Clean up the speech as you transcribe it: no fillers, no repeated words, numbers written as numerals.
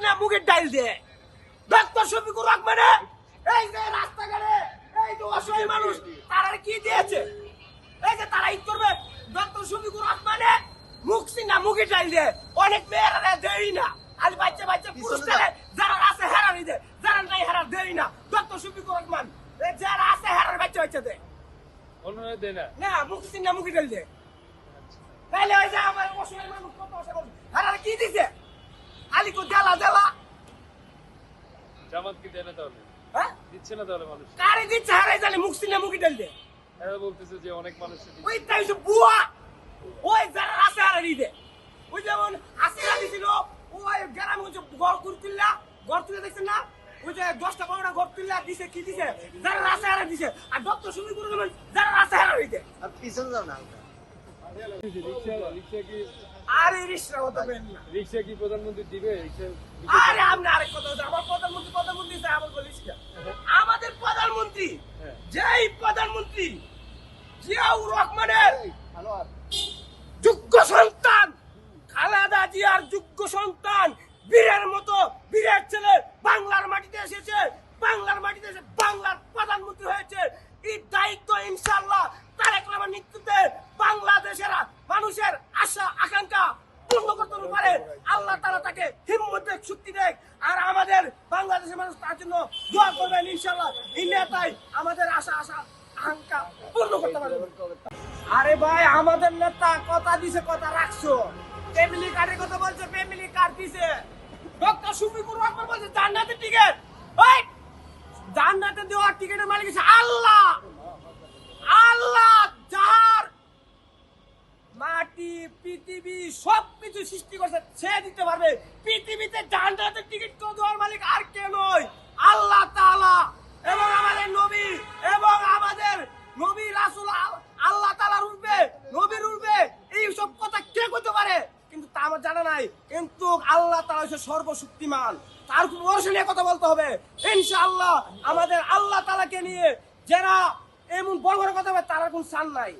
না মুখের ডাইল দে ডক্টর শফিকুর রহমানে এই যে রাস্তাঘাটে এই যে অসহায় মানুষ তারা কি দিয়েছে এই যে তারা ঈদ করবে ডক্টর শফিকুর রহমানে মুখ সিনা মুখের ডাইল দে অনেক মেয়েরা দেই না আজ বাচ্চা বাচ্চা পুরুষরা যারা আছে হেরানি দে যারা নাই হেরা দেই না ডক্টর শফিকুর রহমান যারা আছে হেরার বাচ্চা বাচ্চা দে অন্যরা দেয় না না মুখ সিনা মুখের ডাইল দে তাহলে ওই যে আমার অসহায় মানুষ কত অসহায় মানুষ হেরার কি দিছে আলি কো দেলা দেলা জামাত কি দেয় না তাহলে হ্যাঁ দিচ্ছে না তাহলে মানুষ কারে দিচ্ছে হারাই জানে মুখ সিনা মুখে ডাল দে এরা বলতেছে যে অনেক মানুষ ওই তাই সব বুয়া ওই যারা আছে হারাই দে ওই যেমন আসিরা দিছিল ওই গ্রামে ওই যে ঘর তুলে দেখছেন না ওই যে 10টা 15টা ঘর তুললা দিছে কি দিছে যারা আছে হারাই দিছে আর ডক্টর শফিকুর রহমান যারা আছে হারাই দে আর পিছন যাও না রিক্সা কি আরে রিকশা হতে পারেন না রিক্সা কি প্রধানমন্ত্রী দিবে রিক্সা আরে আপনি আরেক কথা বলছেন আমার প্রধানমন্ত্রী স্যার আমার বলিস আমাদের প্রধানমন্ত্রী যেই প্রধানমন্ত্রী জিয়াউর রহমানের যোগ্য সন্তান খালেদা জিয়ার যোগ্য সন্তান বীরের মতো বীরের ছেলে বাংলার মাটিতে এসেছে বাংলার মাটিতে এসে বাংলার প্রধানমন্ত্রী হয়েছে এই দায়িত্ব ইনশাআল্লাহ তারেক রহমান নেতৃত্বে বাংলাদেশের মানুষের আশা আকাঙ্ক্ষা পূর্ণ করতে পারে আল্লাহ তাআলা তাকে হিম্মত দেখ শক্তি দেখ আর আমাদের বাংলাদেশের মানুষ তার জন্য দোয়া করবেন ইনশাআল্লাহ এই নেতাই আমাদের আশা আকাঙ্ক্ষা পূর্ণ করতে পারবে আরে ভাই আমাদের নেতা কথা দিছে কথা রাখছো ফ্যামিলি কার্ডের কথা বলছে ফ্যামিলি কার্ড দিছে ডক্টর শফিকুর রহমান বলছে জান্নাতের টিকিট ওই জান্নাতে দেওয়ার টিকিটের মালিক হচ্ছে আল্লাহ আল্লাহ যার মাটি পৃথিবী সবকিছু সৃষ্টি করছে সে দিতে পারবে পৃথিবীতে জান্নাতের টিকিট তো দেওয়ার মালিক আর কে নয় আল্লাহ তাআলা এবং আমাদের নবী এবং আমাদের নবী রাসূল আল্লাহ তাআলার উঠবে নবীর উঠবে এই সব কথা কে করতে পারে কিন্তু তা আমার জানা নাই কিন্তু আল্লাহ তাআলা হচ্ছে সর্বশক্তিমান তার উপর ভরসা নিয়ে কথা বলতে হবে ইনশাআল্লাহ আমাদের আল্লাহ তাআলাকে নিয়ে যারা এমন বড় বড় কথা বলে তারা কোন শান নাই